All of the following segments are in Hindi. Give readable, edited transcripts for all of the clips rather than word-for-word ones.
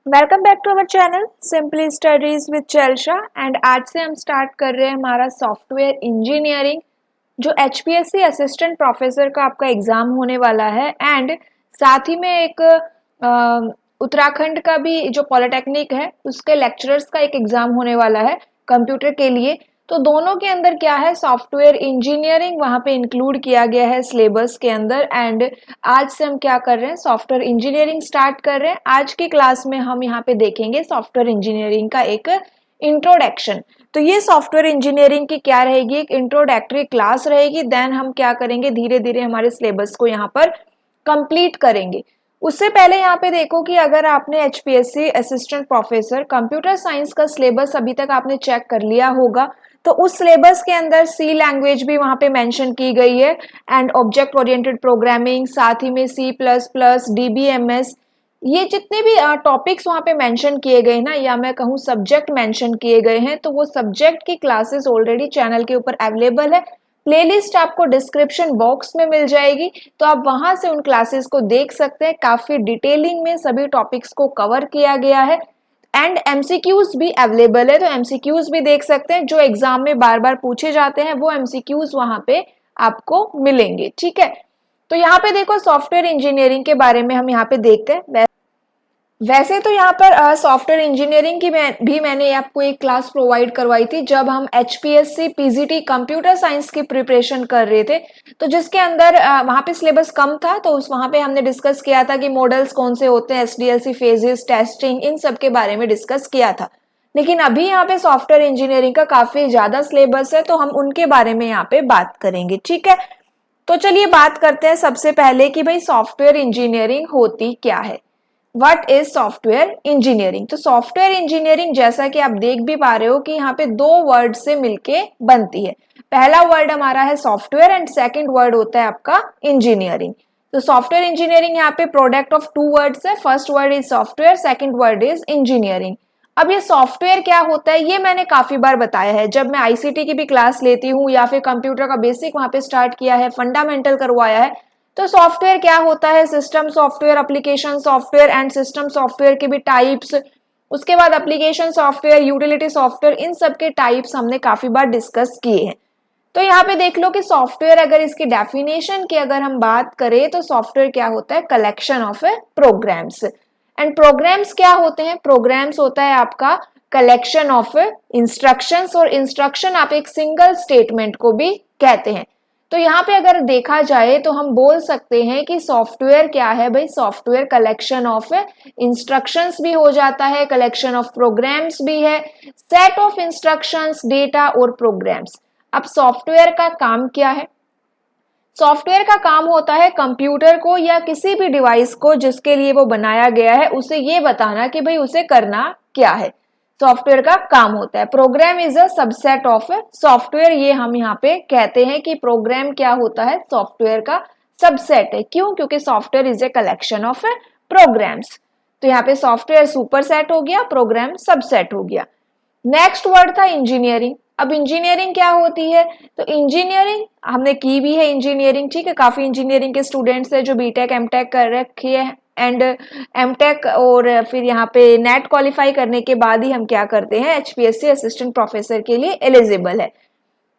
Welcome back to our channel simply studies with चेल्शा। एंड आज से हम स्टार्ट कर रहे हैं हमारा सॉफ्टवेयर इंजीनियरिंग, जो एचपीएससी असिस्टेंट प्रोफेसर का आपका एग्जाम होने वाला है। एंड साथ ही में एक उत्तराखंड का भी जो पॉलिटेक्निक है उसके लेक्चरर्स का एक एग्जाम होने वाला है कंप्यूटर के लिए। तो दोनों के अंदर क्या है, सॉफ्टवेयर इंजीनियरिंग वहाँ पे इंक्लूड किया गया है सिलेबस के अंदर। एंड आज से हम क्या कर रहे हैं, सॉफ्टवेयर इंजीनियरिंग स्टार्ट कर रहे हैं। आज की क्लास में हम यहाँ पे देखेंगे सॉफ्टवेयर इंजीनियरिंग का एक इंट्रोडक्शन। तो ये सॉफ्टवेयर इंजीनियरिंग की क्या रहेगी, एक इंट्रोडक्टरी क्लास रहेगी। देन हम क्या करेंगे, धीरे धीरे हमारे सिलेबस को यहाँ पर कंप्लीट करेंगे। उससे पहले यहाँ पे देखो कि अगर आपने HPSC assistant professor computer science का सिलेबस अभी तक आपने चेक कर लिया होगा, तो उस सिलेबस के अंदर सी लैंग्वेज भी वहां पे मेंशन की गई है एंड ऑब्जेक्ट ओरिएंटेड प्रोग्रामिंग, साथ ही में सी प्लस प्लस, डीबीएमएस, ये जितने भी टॉपिक्स वहां पे मेंशन किए गए ना, या मैं कहूँ सब्जेक्ट मेंशन किए गए हैं, तो वो सब्जेक्ट की क्लासेस ऑलरेडी चैनल के ऊपर अवेलेबल है। प्लेलिस्ट आपको डिस्क्रिप्शन बॉक्स में मिल जाएगी, तो आप वहां से उन क्लासेस को देख सकते हैं। काफी डिटेलिंग में सभी टॉपिक्स को कवर किया गया है एंड एमसीक्यूज भी अवेलेबल है, तो एमसीक्यूज भी देख सकते हैं। जो एग्जाम में बार बार पूछे जाते हैं वो एमसीक्यूज वहां पे आपको मिलेंगे, ठीक है। तो यहाँ पे देखो सॉफ्टवेयर इंजीनियरिंग के बारे में हम यहाँ पे देखते हैं। वैसे तो यहाँ पर सॉफ्टवेयर इंजीनियरिंग की मैंने आपको एक क्लास प्रोवाइड करवाई थी जब हम एचपीएससी पीजीटी कंप्यूटर साइंस की प्रिपरेशन कर रहे थे, तो जिसके अंदर वहाँ पे सिलेबस कम था, तो उस वहाँ पे हमने डिस्कस किया था कि मॉडल्स कौन से होते हैं, एसडीएलसी, फेजेस, टेस्टिंग, इन सब के बारे में डिस्कस किया था। लेकिन अभी यहाँ पे सॉफ्टवेयर इंजीनियरिंग का काफी ज्यादा सिलेबस है, तो हम उनके बारे में यहाँ पे बात करेंगे, ठीक है। तो चलिए बात करते हैं सबसे पहले कि भाई सॉफ्टवेयर इंजीनियरिंग होती क्या है। What is software engineering. तो सॉफ्टवेयर इंजीनियरिंग जैसा कि आप देख भी पा रहे हो कि यहाँ पे दो वर्ड से मिलके बनती है। पहला वर्ड हमारा है सॉफ्टवेयर एंड सेकंड वर्ड होता है आपका इंजीनियरिंग। तो सॉफ्टवेयर इंजीनियरिंग यहाँ पे प्रोडक्ट ऑफ टू वर्ड्स है। First word is software, second word is engineering. अब ये सॉफ्टवेयर क्या होता है ये मैंने काफी बार बताया है, जब मैं आईसीटी की भी क्लास लेती हूँ या फिर कंप्यूटर का बेसिक वहां पे स्टार्ट किया है, फंडामेंटल करवाया है। तो सॉफ्टवेयर क्या होता है, system software, application software and system software के भी टाइप्स, उसके बाद एप्लीकेशन सॉफ्टवेयर, यूटिलिटी सॉफ्टवेयर, इन सब के टाइप्स हमने काफी बार डिस्कस किए हैं। तो यहाँ पे देख लो कि सॉफ्टवेयर, अगर इसकी डेफिनेशन की अगर हम बात करें तो सॉफ्टवेयर क्या होता है, collection of programs. And programs क्या होते हैं, प्रोग्राम्स होता है आपका कलेक्शन ऑफ इंस्ट्रक्शंस, और इंस्ट्रक्शन आप एक सिंगल स्टेटमेंट को भी कहते हैं। तो यहाँ पे अगर देखा जाए तो हम बोल सकते हैं कि सॉफ्टवेयर क्या है भाई, सॉफ्टवेयर कलेक्शन ऑफ इंस्ट्रक्शंस भी हो जाता है, कलेक्शन ऑफ प्रोग्राम्स भी है, सेट ऑफ इंस्ट्रक्शंस, डेटा और प्रोग्राम्स। अब सॉफ्टवेयर का काम क्या है, सॉफ्टवेयर का काम होता है कंप्यूटर को या किसी भी डिवाइस को जिसके लिए वो बनाया गया है उसे ये बताना कि भाई उसे करना क्या है। सॉफ्टवेयर का काम होता है। Program is a subset of software, ये हम यहाँ पे कहते हैं कि प्रोग्राम क्या होता है, सॉफ्टवेयर का सबसेट है। क्यों, क्योंकि software is a collection of programs. तो यहाँ पे सॉफ्टवेयर सुपर सेट हो गया, प्रोग्राम सबसेट हो गया। नेक्स्ट वर्ड था इंजीनियरिंग। अब इंजीनियरिंग क्या होती है, तो इंजीनियरिंग हमने की भी है इंजीनियरिंग, ठीक है। काफी इंजीनियरिंग के स्टूडेंट्स है जो बीटेक एमटेक कर रखे हैं एंड एमटेक और फिर यहाँ पे नेट क्वालिफाई करने के बाद ही हम क्या करते हैं, एचपीएससी असिस्टेंट प्रोफेसर के लिए एलिजिबल है।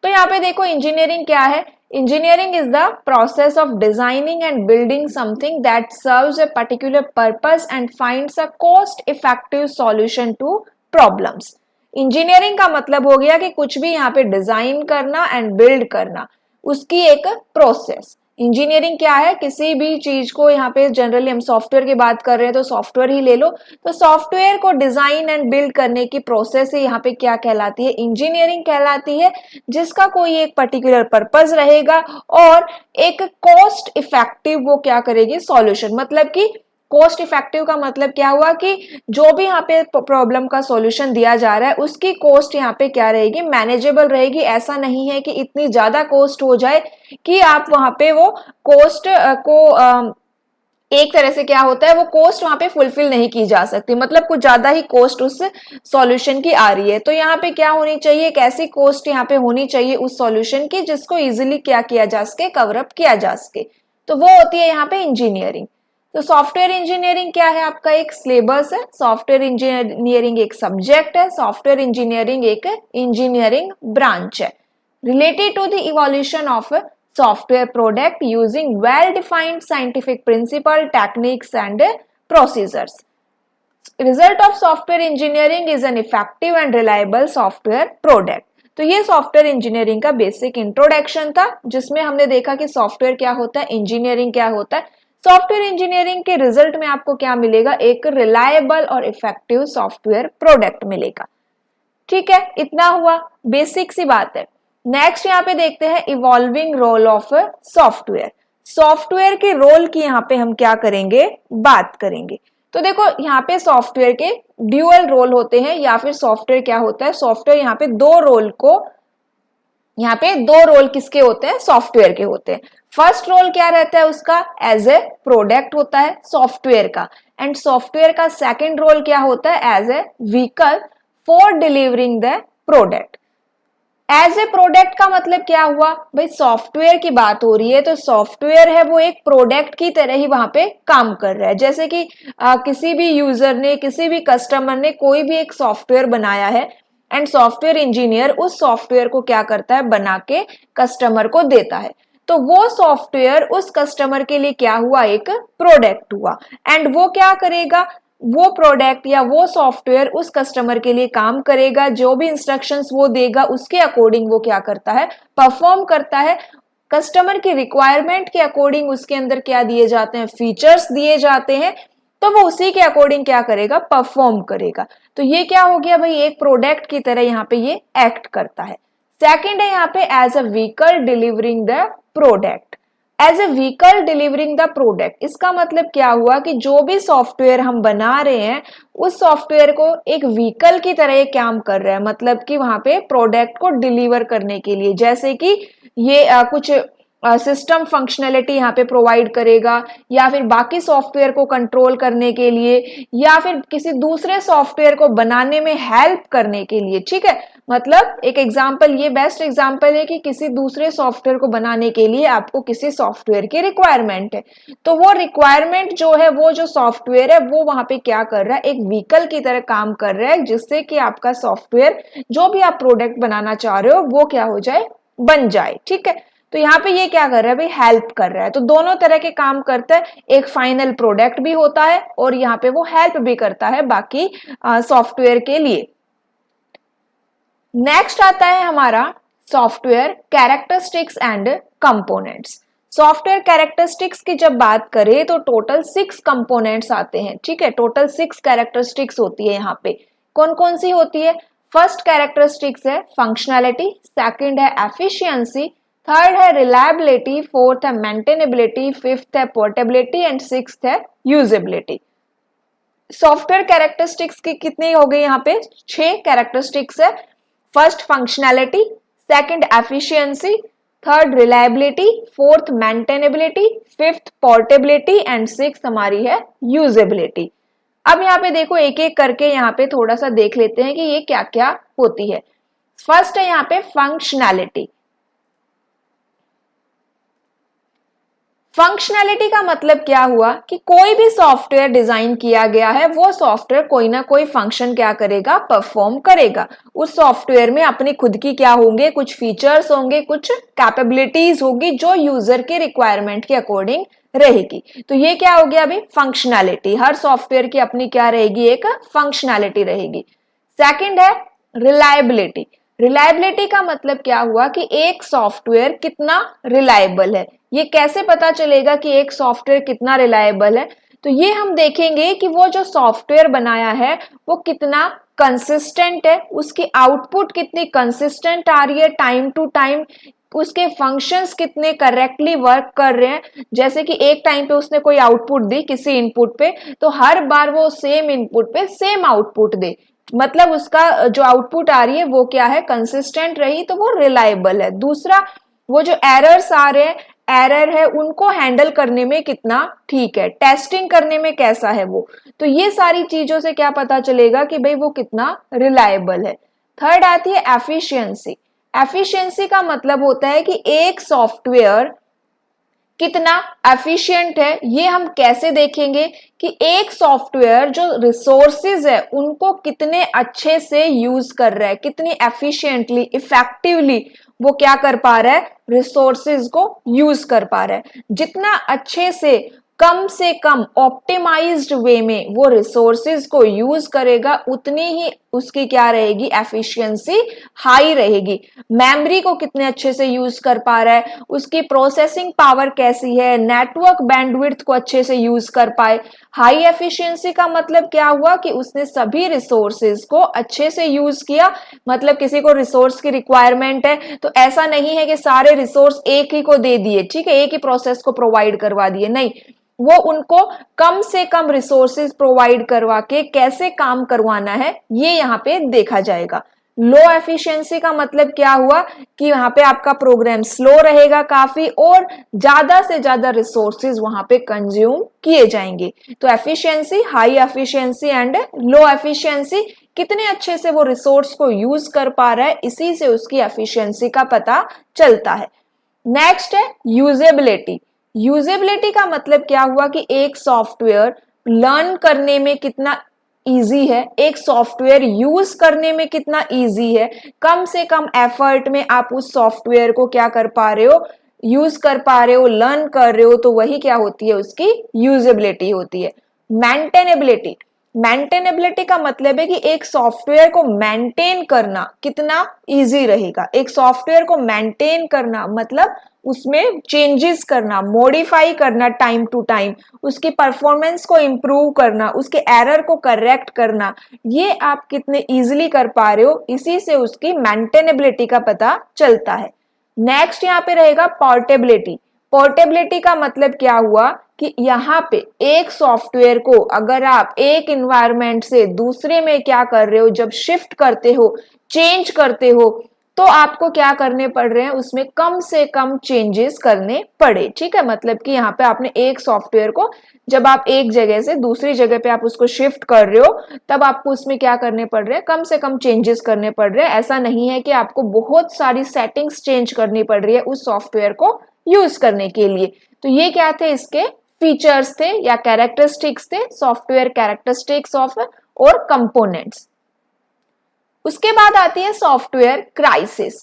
तो यहाँ पे देखो इंजीनियरिंग क्या है, engineering is the process of designing and building something that serves a particular purpose and finds a cost effective solution to problems. Engineering का मतलब हो गया कि कुछ भी यहाँ पे डिजाइन करना एंड बिल्ड करना, उसकी एक प्रोसेस। इंजीनियरिंग क्या है, किसी भी चीज को, यहाँ पे जनरली हम सॉफ्टवेयर की बात कर रहे हैं तो सॉफ्टवेयर ही ले लो, तो सॉफ्टवेयर को डिजाइन एंड बिल्ड करने की प्रोसेस ही यहाँ पे क्या कहलाती है, इंजीनियरिंग कहलाती है, जिसका कोई एक पर्टिकुलर पर्पस रहेगा और एक कॉस्ट इफेक्टिव वो क्या करेगी, सॉल्यूशन। मतलब कि कॉस्ट इफेक्टिव का मतलब क्या हुआ कि जो भी यहाँ पे प्रॉब्लम का सॉल्यूशन दिया जा रहा है उसकी कॉस्ट यहाँ पे क्या रहेगी, मैनेजेबल रहेगी। ऐसा नहीं है कि इतनी ज्यादा कॉस्ट हो जाए कि आप वहां पे वो कॉस्ट को एक तरह से क्या होता है, वो कॉस्ट वहां पे फुलफिल नहीं की जा सकती, मतलब कुछ ज्यादा ही कॉस्ट उस सॉल्यूशन की आ रही है। तो यहाँ पे क्या होनी चाहिए, एक ऐसी कॉस्ट यहाँ पे होनी चाहिए उस सॉल्यूशन की जिसको इजिली क्या किया जा सके, कवर अप किया जा सके। तो वो होती है यहाँ पे इंजीनियरिंग। तो सॉफ्टवेयर इंजीनियरिंग क्या है, आपका एक सिलेबस है, सॉफ्टवेयर इंजीनियरिंग एक सब्जेक्ट है, सॉफ्टवेयर इंजीनियरिंग एक इंजीनियरिंग ब्रांच है related to the evolution of a software product using well-defined scientific principle, techniques and procedures. Result of software engineering is an effective and reliable software product. तो ये सॉफ्टवेयर इंजीनियरिंग का बेसिक इंट्रोडक्शन था, जिसमें हमने देखा कि सॉफ्टवेयर क्या होता है, इंजीनियरिंग क्या होता है। सॉफ्टवेयर इंजीनियरिंग के रिजल्ट में आपको क्या मिलेगा, एक रिलायबल और इफेक्टिव सॉफ्टवेयर प्रोडक्ट मिलेगा। ठीक है, इतना हुआ, बेसिक सी बात है। नेक्स्ट यहाँ पे देखते हैं evolving role of software. Software के रोल की यहाँ पे हम क्या करेंगे, बात करेंगे। तो देखो यहाँ पे सॉफ्टवेयर के ड्यूअल रोल होते हैं, या फिर सॉफ्टवेयर क्या होता है, सॉफ्टवेयर यहाँ पे दो रोल किसके होते हैं, सॉफ्टवेयर के होते हैं। फर्स्ट रोल क्या रहता है उसका, एज ए प्रोडक्ट होता है सॉफ्टवेयर का, एंड सॉफ्टवेयर का सेकंड रोल क्या होता है, as a vehicle for delivering the product. As a product का मतलब क्या हुआ भाई, सॉफ्टवेयर की बात हो रही है तो सॉफ्टवेयर है वो एक प्रोडक्ट की तरह ही वहां पे काम कर रहा है। जैसे कि किसी भी यूजर ने, किसी भी कस्टमर ने कोई भी एक सॉफ्टवेयर बनाया है, एंड सॉफ्टवेयर इंजीनियर उस सॉफ्टवेयर को क्या करता है, बना के कस्टमर को देता है। तो वो सॉफ्टवेयर उस कस्टमर के लिए क्या हुआ, एक प्रोडक्ट हुआ, एंड वो क्या करेगा, वो प्रोडक्ट या वो सॉफ्टवेयर उस कस्टमर के लिए काम करेगा, जो भी इंस्ट्रक्शंस वो देगा उसके अकॉर्डिंग वो क्या करता है, परफॉर्म करता है। कस्टमर की रिक्वायरमेंट के अकॉर्डिंग उसके अंदर क्या दिए जाते हैं, फीचर्स दिए जाते हैं, तो वो उसी के अकॉर्डिंग क्या करेगा, परफॉर्म करेगा। तो ये क्या हो गया भाई, एक प्रोडक्ट की तरह यहाँ पे ये एक्ट करता है। सेकेंड है यहाँ पे as a vehicle delivering the product. As a vehicle delivering the product, इसका मतलब क्या हुआ कि जो भी सॉफ्टवेयर हम बना रहे हैं उस सॉफ्टवेयर को एक व्हीकल की तरह काम कर रहा है, मतलब कि वहां पे प्रोडक्ट को डिलीवर करने के लिए। जैसे कि ये कुछ सिस्टम फंक्शनैलिटी यहाँ पे प्रोवाइड करेगा, या फिर बाकी सॉफ्टवेयर को कंट्रोल करने के लिए, या फिर किसी दूसरे सॉफ्टवेयर को बनाने में हेल्प करने के लिए। ठीक है, मतलब एक एग्जांपल, ये बेस्ट एग्जांपल है कि किसी दूसरे सॉफ्टवेयर को बनाने के लिए आपको किसी सॉफ्टवेयर की रिक्वायरमेंट है, तो वो रिक्वायरमेंट जो है, वो जो सॉफ्टवेयर है वो वहां पे क्या कर रहा है, एक व्हीकल की तरह काम कर रहा है, जिससे कि आपका सॉफ्टवेयर जो भी आप प्रोडक्ट बनाना चाह रहे हो वो क्या हो जाए, बन जाए। ठीक है, तो यहाँ पे ये क्या कर रहा है भाई, हेल्प कर रहा है। तो दोनों तरह के काम करता है, एक फाइनल प्रोडक्ट भी होता है और यहाँ पे वो हेल्प भी करता है बाकी सॉफ्टवेयर के लिए। नेक्स्ट आता है हमारा software characteristics and components. Software characteristics की जब बात करें तो टोटल 6 कंपोनेंट्स आते हैं। ठीक है, टोटल 6 कैरेक्टरिस्टिक्स होती है। यहाँ पे कौन कौन सी होती है, फर्स्ट कैरेक्टरिस्टिक्स है फंक्शनैलिटी, सेकंड है एफिशिएंसी, थर्ड है रिलायबिलिटी, फोर्थ है मेंटेनेबिलिटी, फिफ्थ है पोर्टेबिलिटी एंड सिक्स्थ है यूजेबिलिटी। सॉफ्टवेयर कैरेक्टरिस्टिक्स की कितनी हो गई, यहाँ पे 6 कैरेक्टरिस्टिक्स है। First functionality, second efficiency, third reliability, fourth maintainability, fifth portability and sixth हमारी है यूजेबिलिटी। अब यहाँ पे देखो एक एक करके यहाँ पे थोड़ा सा देख लेते हैं कि ये क्या क्या होती है। फर्स्ट है यहाँ पे फंक्शनैलिटी। फंक्शनैलिटी का मतलब क्या हुआ कि कोई भी सॉफ्टवेयर डिजाइन किया गया है, वो सॉफ्टवेयर कोई ना कोई फंक्शन क्या करेगा, परफॉर्म करेगा। उस सॉफ्टवेयर में अपनी खुद की क्या होंगे, कुछ फीचर्स होंगे, कुछ कैपेबिलिटीज होगी जो यूजर के रिक्वायरमेंट के अकॉर्डिंग रहेगी। तो ये क्या हो गया अभी, फंक्शनैलिटी। हर सॉफ्टवेयर की अपनी क्या रहेगी, एक फंक्शनैलिटी रहेगी। सेकंड है रिलायबिलिटी। रिलायबिलिटी का मतलब क्या हुआ कि एक सॉफ्टवेयर कितना रिलायबल है। ये कैसे पता चलेगा कि एक सॉफ्टवेयर कितना रिलायबल है, तो ये हम देखेंगे कि वो जो सॉफ्टवेयर बनाया है वो कितना कंसिस्टेंट है, उसकी आउटपुट कितनी कंसिस्टेंट आ रही है टाइम टू टाइम, उसके फंक्शंस कितने करेक्टली वर्क कर रहे हैं। जैसे कि एक टाइम पे उसने कोई आउटपुट दी किसी इनपुट पे, तो हर बार वो सेम इनपुट पे सेम आउटपुट दे, मतलब उसका जो आउटपुट आ रही है वो क्या है, कंसिस्टेंट रही, तो वो रिलायबल है। दूसरा, वो जो एरर्स आ रहे हैं, एरर है, उनको हैंडल करने में कितना ठीक है, टेस्टिंग करने में कैसा है वो। तो ये सारी चीजों से क्या पता चलेगा कि भाई वो कितना रिलायबल है। थर्ड आती है एफिशिएंसी। एफिशिएंसी का मतलब होता है कि एक सॉफ्टवेयर कितना एफिशिएंट है, ये हम कैसे देखेंगे कि एक सॉफ्टवेयर जो रिसोर्सेज है उनको कितने अच्छे से यूज कर रहा है, कितनी एफिशिएंटली इफेक्टिवली वो क्या कर पा रहा है, रिसोर्सेज को यूज कर पा रहा है। जितना अच्छे से कम ऑप्टिमाइज्ड वे में वो रिसोर्सेज को यूज करेगा उतनी ही उसकी क्या रहेगी, एफिशिएंसी हाई रहेगी। मेमोरी को कितने अच्छे से यूज कर पा रहा है, उसकी प्रोसेसिंग पावर कैसी है, नेटवर्क बैंडविड्थ को अच्छे से यूज कर पाए। हाई एफिशिएंसी का मतलब क्या हुआ कि उसने सभी रिसोर्सेज को अच्छे से यूज किया। मतलब किसी को रिसोर्स की रिक्वायरमेंट है तो ऐसा नहीं है कि सारे रिसोर्स एक ही को दे दिए, ठीक है, एक ही प्रोसेस को प्रोवाइड करवा दिए, नहीं, वो उनको कम से कम रिसोर्सेज प्रोवाइड करवा के कैसे काम करवाना है ये यहाँ पे देखा जाएगा। लो एफिशिएंसी का मतलब क्या हुआ कि वहां पे आपका प्रोग्राम स्लो रहेगा काफी और ज्यादा से ज्यादा रिसोर्सेज वहां पे कंज्यूम किए जाएंगे। तो efficiency, high efficiency and low efficiency, कितने अच्छे से वो रिसोर्स को यूज कर पा रहा है, इसी से उसकी एफिशिएंसी का पता चलता है। नेक्स्ट है यूजेबिलिटी। यूजेबिलिटी का मतलब क्या हुआ कि एक सॉफ्टवेयर लर्न करने में कितना इजी है, एक सॉफ्टवेयर यूज करने में कितना इजी है, कम से कम एफर्ट में आप उस सॉफ्टवेयर को क्या कर पा रहे हो, यूज कर पा रहे हो, लर्न कर रहे हो, तो वही क्या होती है, उसकी यूजेबिलिटी होती है। मेंटेनेबिलिटी, मेंटेनेबिलिटी का मतलब है कि एक सॉफ्टवेयर को मेंटेन करना कितना इजी रहेगा। एक सॉफ्टवेयर को मेंटेन करना मतलब उसमें चेंजेस करना, मॉडिफाई करना टाइम टू टाइम, उसकी परफॉर्मेंस को इंप्रूव करना, उसके एरर को करेक्ट करना, ये आप कितने इजीली कर पा रहे हो, इसी से उसकी मेंटेनेबिलिटी का पता चलता है। नेक्स्ट यहाँ पे रहेगा पोर्टेबिलिटी। पोर्टेबिलिटी का मतलब क्या हुआ कि यहाँ पे एक सॉफ्टवेयर को अगर आप एक इन्वायरमेंट से दूसरे में क्या कर रहे हो, जब शिफ्ट करते हो, चेंज करते हो, तो आपको क्या करने पड़ रहे हैं, उसमें कम से कम चेंजेस करने पड़े, ठीक है। मतलब कि यहाँ पे आपने एक सॉफ्टवेयर को जब आप एक जगह से दूसरी जगह पे आप उसको शिफ्ट कर रहे हो तब आपको उसमें क्या करने पड़ रहे हैं, कम से कम चेंजेस करने पड़ रहे हैं। ऐसा नहीं है कि आपको बहुत सारी सेटिंग्स चेंज करनी पड़ रही है उस सॉफ्टवेयर को यूज करने के लिए। तो ये क्या थे, इसके फीचर्स थे या कैरेक्टरिस्टिक्स थे, सॉफ्टवेयर कैरेक्टरिस्टिक्स ऑफ और कंपोनेंट्स। उसके बाद आती है software crisis.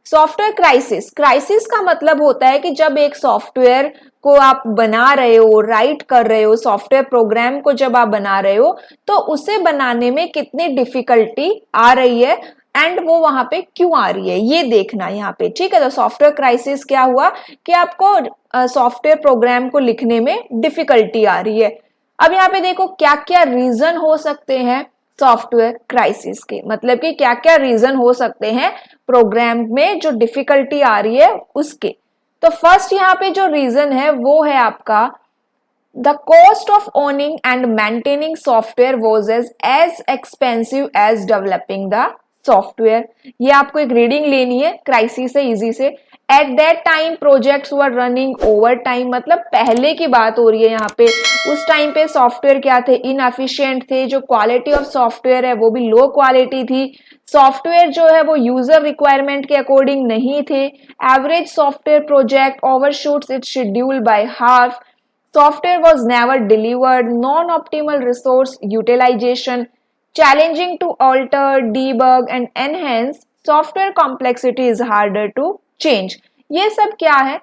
Software crisis, crisis का मतलब होता है कि जब एक सॉफ्टवेयर को आप बना रहे हो, राइट कर रहे हो, सॉफ्टवेयर प्रोग्राम को जब आप बना रहे हो तो उसे बनाने में कितनी डिफिकल्टी आ रही है एंड वो वहां पे क्यों आ रही है, ये देखना यहाँ पे, ठीक है। तो सॉफ्टवेयर क्राइसिस क्या हुआ कि आपको सॉफ्टवेयर प्रोग्राम को लिखने में डिफिकल्टी आ रही है। अब यहाँ पे देखो क्या क्या रीजन हो सकते हैं सॉफ्टवेयर क्राइसिस के, मतलब कि क्या क्या रीजन हो सकते हैं प्रोग्राम में जो डिफिकल्टी आ रही है उसके। तो फर्स्ट यहाँ पे जो रीजन है वो है आपका the cost of owning and maintaining software was as expensive as developing the software. ये आपको एक रीडिंग लेनी है क्राइसिस से, इजी से। At that time projects were running over time, मतलब पहले की बात हो रही है यहाँ पे। उस टाइम पे सॉफ्टवेयर क्या थे, इनएफिशिएंट थे, जो क्वालिटी ऑफ सॉफ्टवेयर है वो भी लो क्वालिटी थी, सॉफ्टवेयर जो है वो यूजर रिक्वायरमेंट के अकॉर्डिंग नहीं थे, average software project overshoots its schedule by half, software was never delivered, non-optimal resource utilization, challenging to alter, debug and enhance, software complexity is harder to change। ये सब क्या है,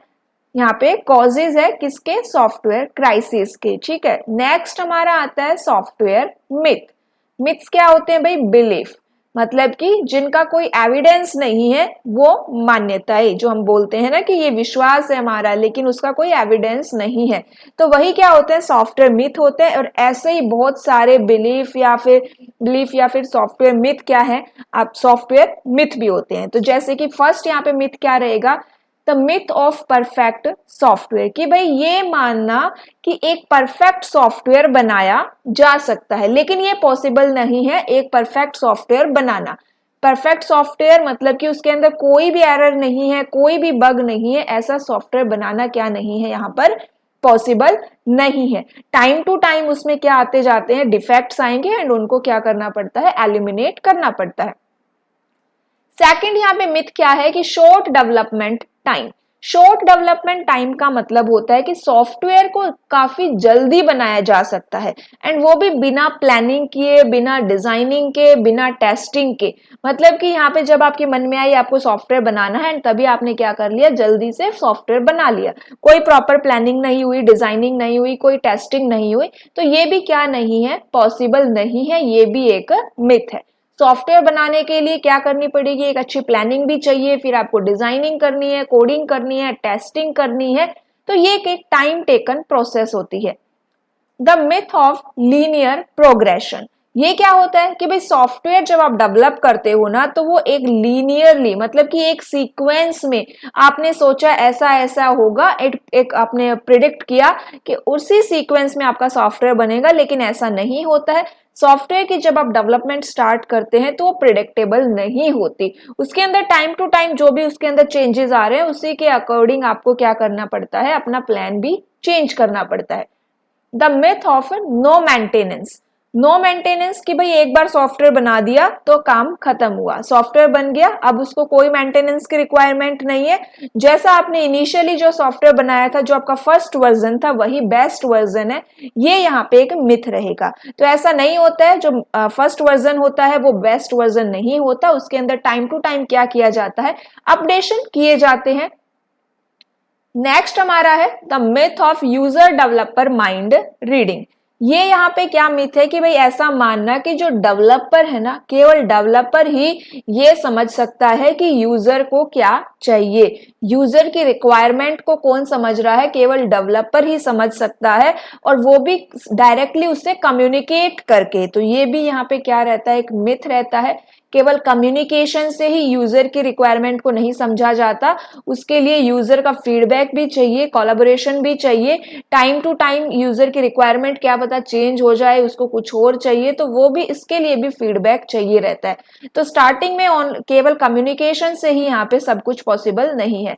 यहाँ पे कॉजेज है किसके, सॉफ्टवेयर क्राइसिस के, ठीक है। नेक्स्ट हमारा आता है सॉफ्टवेयर मिथ। मिथ्स क्या होते हैं भाई, बिलीफ, मतलब कि जिनका कोई एविडेंस नहीं है, वो मान्यताएं जो हम बोलते हैं ना कि ये विश्वास है हमारा लेकिन उसका कोई एविडेंस नहीं है, तो वही क्या होते हैं, सॉफ्टवेयर मिथ होते हैं। और ऐसे ही बहुत सारे बिलीफ या फिर सॉफ्टवेयर मिथ क्या है, आप सॉफ्टवेयर मिथ भी होते हैं। तो जैसे कि फर्स्ट यहाँ पे मिथ क्या रहेगा, the myth of perfect software, कि भाई ये मानना कि एक परफेक्ट सॉफ्टवेयर बनाया जा सकता है, लेकिन ये पॉसिबल नहीं है एक परफेक्ट सॉफ्टवेयर बनाना। परफेक्ट सॉफ्टवेयर मतलब कि उसके अंदर कोई भी एरर नहीं है, कोई भी बग नहीं है, ऐसा सॉफ्टवेयर बनाना क्या नहीं है, यहाँ पर पॉसिबल नहीं है। टाइम टू टाइम उसमें क्या आते जाते हैं, डिफेक्ट्स आएंगे एंड उनको क्या करना पड़ता है, एलिमिनेट करना पड़ता है। सेकंड यहाँ पे मिथ क्या है कि short development time. Short development time का मतलब होता है कि सॉफ्टवेयर को काफी जल्दी बनाया जा सकता है, एंड वो भी बिना प्लानिंग किए, बिना डिजाइनिंग के, बिना टेस्टिंग के। मतलब कि यहाँ पे जब आपके मन में आई आपको सॉफ्टवेयर बनाना है, एंड तभी आपने क्या कर लिया, जल्दी से सॉफ्टवेयर बना लिया, कोई प्रॉपर प्लानिंग नहीं हुई, डिजाइनिंग नहीं हुई, कोई टेस्टिंग नहीं हुई। तो ये भी क्या नहीं है, पॉसिबल नहीं है, ये भी एक मिथ है। सॉफ्टवेयर बनाने के लिए क्या करनी पड़ेगी, एक अच्छी प्लानिंग भी चाहिए, फिर आपको डिजाइनिंग करनी है, कोडिंग करनी है, टेस्टिंग करनी है। तो ये एक टाइम टेकन प्रोसेस होती है। The myth of linear progression, ये क्या होता है कि भाई सॉफ्टवेयर जब आप डेवलप करते हो ना, तो वो एक लीनियरली, मतलब कि एक सीक्वेंस में आपने सोचा ऐसा ऐसा होगा, एक आपने प्रिडिक्ट किया कि उसी सीक्वेंस में आपका सॉफ्टवेयर बनेगा, लेकिन ऐसा नहीं होता है। सॉफ्टवेयर की जब आप डेवलपमेंट स्टार्ट करते हैं तो वो प्रिडिक्टेबल नहीं होती, उसके अंदर टाइम टू टाइम जो भी उसके अंदर चेंजेस आ रहे हैं उसी के अकॉर्डिंग आपको क्या करना पड़ता है, अपना प्लान भी चेंज करना पड़ता है। The myth of no maintenance, no maintenance कि भाई एक बार सॉफ्टवेयर बना दिया तो काम खत्म हुआ, सॉफ्टवेयर बन गया, अब उसको कोई मेंटेनेंस की रिक्वायरमेंट नहीं है, जैसा आपने इनिशियली जो सॉफ्टवेयर बनाया था, जो आपका फर्स्ट वर्जन था, वही बेस्ट वर्जन है। ये यहाँ पे एक मिथ रहेगा। तो ऐसा नहीं होता है, जो फर्स्ट वर्जन होता है वो बेस्ट वर्जन नहीं होता, उसके अंदर टाइम टू टाइम क्या किया जाता है, अपडेशन किए जाते हैं। नेक्स्ट हमारा है the myth of user developer mind reading. ये यहाँ पे क्या मिथ है कि भाई ऐसा मानना कि जो डेवलपर है ना, केवल डेवलपर ही ये समझ सकता है कि यूजर को क्या चाहिए, यूजर की रिक्वायरमेंट को कौन समझ रहा है, केवल डेवलपर ही समझ सकता है, और वो भी डायरेक्टली उससे कम्युनिकेट करके। तो ये भी यहाँ पे क्या रहता है, एक मिथ रहता है। केवल कम्युनिकेशन से ही यूजर की रिक्वायरमेंट को नहीं समझा जाता, उसके लिए यूजर का फीडबैक भी चाहिए, कोलैबोरेशन भी चाहिए। टाइम टू टाइम यूजर की रिक्वायरमेंट क्या पता चेंज हो जाए, उसको कुछ और चाहिए, तो वो भी, इसके लिए भी फीडबैक चाहिए रहता है। तो स्टार्टिंग में केवल कम्युनिकेशन से ही यहाँ पे सब कुछ पॉसिबल नहीं है।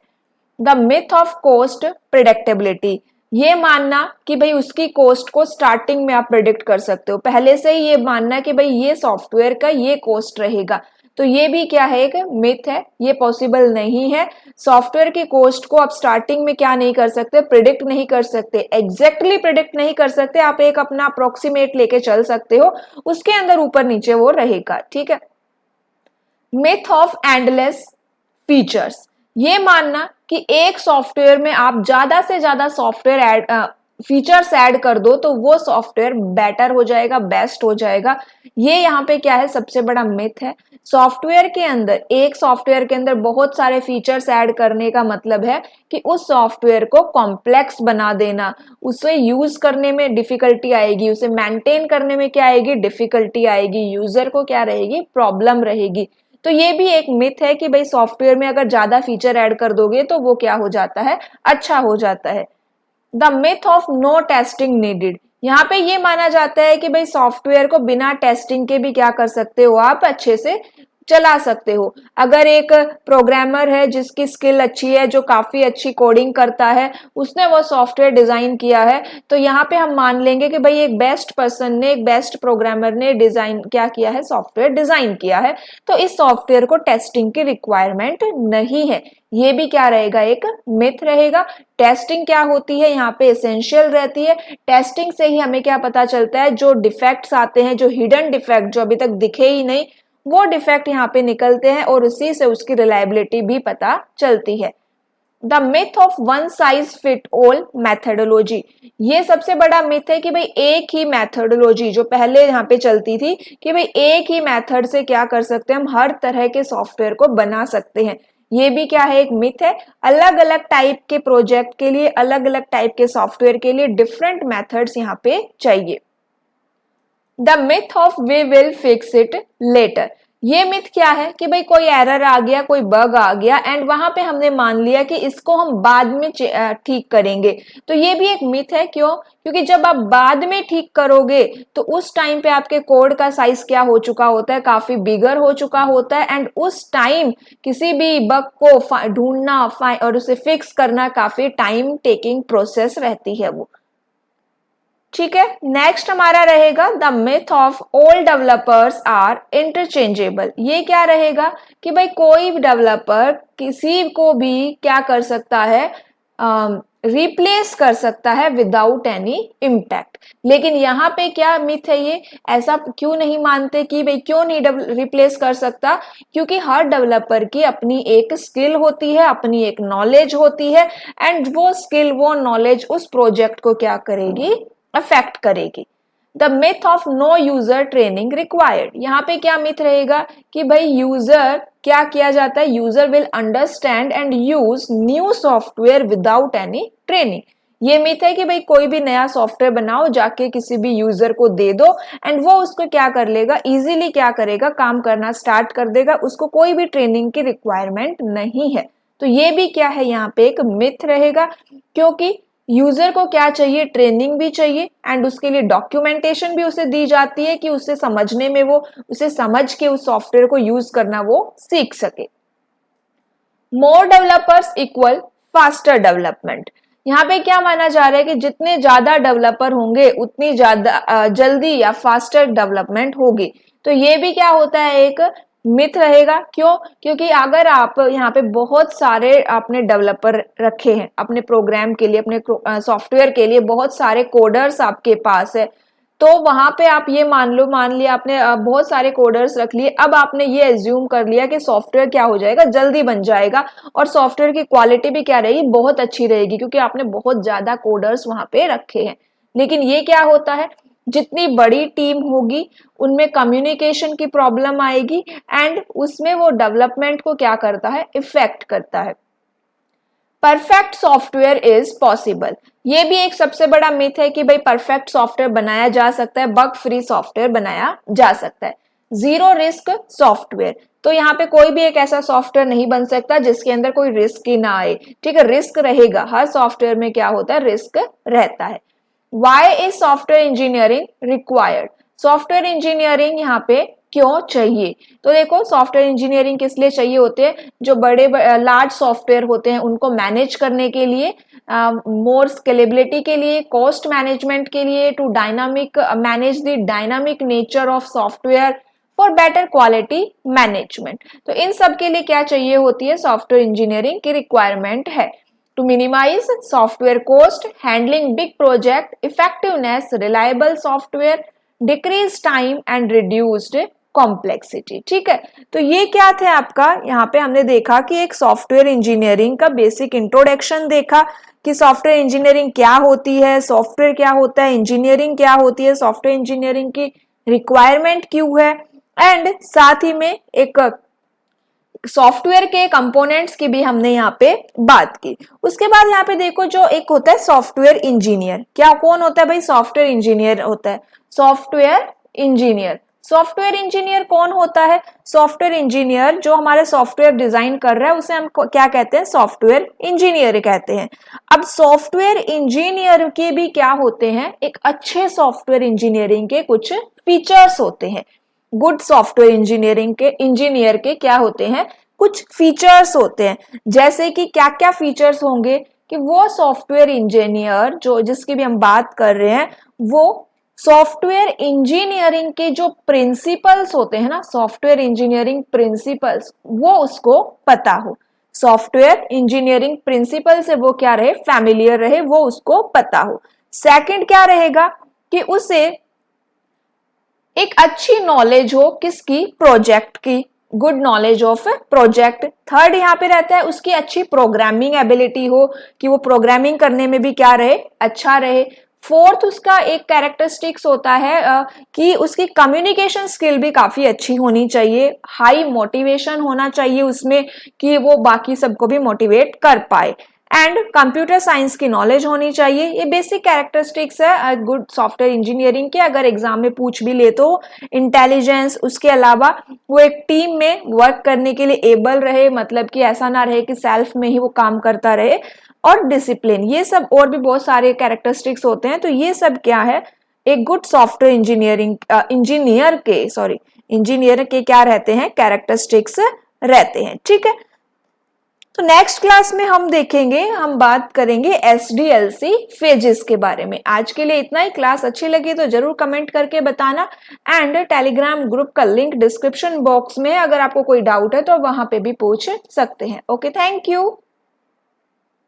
The myth of cost predictability, ये मानना कि भाई उसकी कॉस्ट को स्टार्टिंग में आप प्रिडिक्ट कर सकते हो, पहले से ही ये मानना कि भाई ये सॉफ्टवेयर का ये कॉस्ट रहेगा, तो ये भी क्या है, एक मिथ है, ये पॉसिबल नहीं है। सॉफ्टवेयर की कॉस्ट को आप स्टार्टिंग में क्या नहीं कर सकते, प्रिडिक्ट नहीं कर सकते, एग्जैक्टली प्रिडिक्ट नहीं कर सकते, आप एक अपना अप्रोक्सीमेट लेके चल सकते हो, उसके अंदर ऊपर नीचे वो रहेगा, ठीक है। मिथ ऑफ एंडलेस फीचर्स, ये मानना कि एक सॉफ्टवेयर में आप ज्यादा से ज्यादा सॉफ्टवेयर ऐड फीचर्स ऐड कर दो तो वो सॉफ्टवेयर बेटर हो जाएगा, बेस्ट हो जाएगा। ये यहाँ पे क्या है, सबसे बड़ा मिथ है। सॉफ्टवेयर के अंदर, एक सॉफ्टवेयर के अंदर बहुत सारे फीचर्स ऐड करने का मतलब है कि उस सॉफ्टवेयर को कॉम्प्लेक्स बना देना, उसे यूज करने में डिफिकल्टी आएगी, उसे मेंटेन करने में क्या आएगी, डिफिकल्टी आएगी, यूजर को क्या रहेगी, प्रॉब्लम रहेगी। तो ये भी एक मिथ है कि भाई सॉफ्टवेयर में अगर ज्यादा फीचर ऐड कर दोगे तो वो क्या हो जाता है, अच्छा हो जाता है। The myth of no testing needed, यहाँ पे ये माना जाता है कि भाई सॉफ्टवेयर को बिना टेस्टिंग के भी क्या कर सकते हो, आप अच्छे से चला सकते हो। अगर एक प्रोग्रामर है जिसकी स्किल अच्छी है, जो काफी अच्छी कोडिंग करता है, उसने वो सॉफ्टवेयर डिजाइन किया है, तो यहाँ पे हम मान लेंगे कि भाई एक बेस्ट पर्सन ने, एक बेस्ट प्रोग्रामर ने डिजाइन क्या किया है, सॉफ्टवेयर डिजाइन किया है, तो इस सॉफ्टवेयर को टेस्टिंग की रिक्वायरमेंट नहीं है। ये भी क्या रहेगा, एक मिथ रहेगा। टेस्टिंग क्या होती है, यहाँ पे एसेंशियल रहती है। टेस्टिंग से ही हमें क्या पता चलता है, जो डिफेक्ट्स आते हैं, जो हिडन डिफेक्ट, जो अभी तक दिखे ही नहीं, वो डिफेक्ट यहाँ पे निकलते हैं और उसी से उसकी रिलायबिलिटी भी पता चलती है। The myth of one size fit all methodology, ये सबसे बड़ा मिथ है कि भाई एक ही मैथडोलॉजी जो पहले यहाँ पे चलती थी, कि भाई एक ही मेथड से क्या कर सकते हैं, हम हर तरह के सॉफ्टवेयर को बना सकते हैं। ये भी क्या है, एक मिथ है। अलग अलग टाइप के प्रोजेक्ट के लिए, अलग अलग टाइप के सॉफ्टवेयर के लिए डिफरेंट मेथड्स यहाँ पे चाहिए। The myth of we will fix it later, ये मिथ क्या है कि भाई कोई एरर आ गया, कोई बग आ गया, एंड वहां पे हमने मान लिया कि इसको हम बाद में ठीक करेंगे। तो ये भी एक मिथ है। क्यों? क्योंकि जब आप बाद में ठीक करोगे तो उस टाइम पे आपके कोड का साइज क्या हो चुका होता है, काफी बिगर हो चुका होता है, एंड उस टाइम किसी भी बग को ढूंढना और उसे फिक्स करना काफी टाइम टेकिंग प्रोसेस रहती है वो, ठीक है। नेक्स्ट हमारा रहेगा the myth of all developers are interchangeable. ये क्या रहेगा कि भाई कोई भी डेवलपर किसी को भी क्या कर सकता है, रिप्लेस कर सकता है विदाउट एनी इम्पैक्ट। लेकिन यहाँ पे क्या मिथ है, ये ऐसा क्यों नहीं मानते कि भाई क्यों नहीं रिप्लेस कर सकता, क्योंकि हर डेवलपर की अपनी एक स्किल होती है, अपनी एक नॉलेज होती है, एंड वो स्किल वो नॉलेज उस प्रोजेक्ट को क्या करेगी, अफेक्ट करेगी। The myth of no user training required. यहाँ पे क्या मिथ रहेगा कि भाई यूजर क्या किया जाता है, user will understand and use new software without any training. ये मिथ है कि भाई कोई भी नया सॉफ्टवेयर बनाओ, जाके किसी भी यूजर को दे दो एंड वो उसको क्या कर लेगा, इजीली क्या करेगा, काम करना स्टार्ट कर देगा, उसको कोई भी ट्रेनिंग की रिक्वायरमेंट नहीं है। तो ये भी क्या है, यहाँ पे एक मिथ रहेगा, क्योंकि यूजर को क्या चाहिए, ट्रेनिंग भी चाहिए एंड उसके लिए डॉक्यूमेंटेशन भी उसे दी जाती है कि उसे समझने में, वो उसे समझ के उस सॉफ्टवेयर को यूज करना वो सीख सके। मोर डेवलपर्स इक्वल फास्टर डेवलपमेंट। यहाँ पे क्या माना जा रहा है कि जितने ज्यादा डेवलपर होंगे उतनी ज्यादा जल्दी या फास्टर डेवलपमेंट होगी। तो ये भी क्या होता है, एक मिथ रहेगा। क्यों? क्योंकि अगर आप यहाँ पे बहुत सारे आपने डेवलपर रखे हैं अपने प्रोग्राम के लिए, अपने सॉफ्टवेयर के लिए, बहुत सारे कोडर्स आपके पास है, तो वहां पे आप ये मान लिया आपने बहुत सारे कोडर्स रख लिए, अब आपने ये एज्यूम कर लिया कि सॉफ्टवेयर क्या हो जाएगा, जल्दी बन जाएगा और सॉफ्टवेयर की क्वालिटी भी क्या रहेगी, बहुत अच्छी रहेगी, क्योंकि आपने बहुत ज्यादा कोडर्स वहां पे रखे हैं। लेकिन ये क्या होता है, जितनी बड़ी टीम होगी उनमें कम्युनिकेशन की प्रॉब्लम आएगी एंड उसमें वो डेवलपमेंट को क्या करता है, इफेक्ट करता है। Perfect software is possible. ये भी एक सबसे बड़ा मिथ है कि भाई परफेक्ट सॉफ्टवेयर बनाया जा सकता है, बग फ्री सॉफ्टवेयर बनाया जा सकता है। जीरो रिस्क सॉफ्टवेयर, तो यहाँ पे कोई भी एक ऐसा सॉफ्टवेयर नहीं बन सकता जिसके अंदर कोई रिस्क ही ना आए। ठीक है, रिस्क रहेगा, हर सॉफ्टवेयर में क्या होता है, रिस्क रहता है। Why is software engineering required? Software engineering यहाँ पे क्यों चाहिए? तो देखो सॉफ्टवेयर इंजीनियरिंग किस लिए चाहिए होते हैं, जो बड़े लार्ज सॉफ्टवेयर होते हैं उनको मैनेज करने के लिए, मोर स्केलेबिलिटी के लिए, कॉस्ट मैनेजमेंट के लिए, to dynamic manage the dynamic nature of software for better quality management. तो इन सब के लिए क्या चाहिए होती है, सॉफ्टवेयर इंजीनियरिंग की रिक्वायरमेंट है। To minimize software cost, handling big project, effectiveness, reliable software, decrease time and reduced complexity। ठीक है, तो ये क्या थे आपका, यहाँ पे हमने देखा कि एक सॉफ्टवेयर इंजीनियरिंग का बेसिक इंट्रोडक्शन देखा कि सॉफ्टवेयर इंजीनियरिंग क्या होती है, सॉफ्टवेयर क्या होता है, इंजीनियरिंग क्या होती है, सॉफ्टवेयर इंजीनियरिंग की रिक्वायरमेंट क्यों है, एंड साथ ही में एक सॉफ्टवेयर के कंपोनेंट्स की भी हमने यहाँ पे बात की। उसके बाद यहाँ पे देखो जो एक होता है सॉफ्टवेयर इंजीनियर, क्या कौन होता है भाई, सॉफ्टवेयर इंजीनियर होता है, सॉफ्टवेयर इंजीनियर। सॉफ्टवेयर इंजीनियर कौन होता है, सॉफ्टवेयर इंजीनियर जो हमारे सॉफ्टवेयर डिजाइन कर रहा है उसे हम क्या कहते हैं, सॉफ्टवेयर इंजीनियर कहते हैं। अब सॉफ्टवेयर इंजीनियर के भी क्या होते हैं, एक अच्छे सॉफ्टवेयर इंजीनियरिंग के कुछ फीचर्स होते हैं। गुड सॉफ्टवेयर इंजीनियरिंग के इंजीनियर के क्या होते हैं, कुछ फीचर्स होते हैं। जैसे कि क्या क्या फीचर्स होंगे कि वो सॉफ्टवेयर इंजीनियर जो जिसकी भी हम बात कर रहे हैं, वो सॉफ्टवेयर इंजीनियरिंग के जो प्रिंसिपल्स होते हैं ना, सॉफ्टवेयर इंजीनियरिंग प्रिंसिपल्स, वो उसको पता हो। सॉफ्टवेयर इंजीनियरिंग प्रिंसिपल से वो क्या रहे, फैमिलियर रहे, वो उसको पता हो। सेकंड क्या रहेगा कि उसे एक अच्छी नॉलेज हो किसकी, प्रोजेक्ट की, good knowledge of project. Third यहाँ पे रहता है उसकी अच्छी प्रोग्रामिंग एबिलिटी हो, कि वो प्रोग्रामिंग करने में भी क्या रहे, अच्छा रहे। फोर्थ उसका एक कैरेक्टरिस्टिक्स होता है कि उसकी कम्युनिकेशन स्किल भी काफी अच्छी होनी चाहिए, हाई मोटिवेशन होना चाहिए उसमें कि वो बाकी सबको भी मोटिवेट कर पाए, एंड कंप्यूटर साइंस की नॉलेज होनी चाहिए। ये बेसिक कैरेक्टरिस्टिक्स है गुड सॉफ्टवेयर इंजीनियरिंग के, अगर एग्जाम में पूछ भी ले तो। इंटेलिजेंस, उसके अलावा वो एक टीम में वर्क करने के लिए एबल रहे, मतलब कि ऐसा ना रहे कि सेल्फ में ही वो काम करता रहे, और डिसिप्लिन, ये सब और भी बहुत सारे कैरेक्टरिस्टिक्स होते हैं। तो ये सब क्या है, एक गुड सॉफ्टवेयर इंजीनियर के क्या रहते हैं, कैरेक्टरिस्टिक्स रहते हैं। ठीक है, तो नेक्स्ट क्लास में हम देखेंगे, हम बात करेंगे SDLC फेजेस के बारे में। आज के लिए इतना ही। क्लास अच्छी लगी तो जरूर कमेंट करके बताना एंड टेलीग्राम ग्रुप का लिंक डिस्क्रिप्शन बॉक्स में, अगर आपको कोई डाउट है तो वहां पे भी पूछ सकते हैं। Okay, thank you.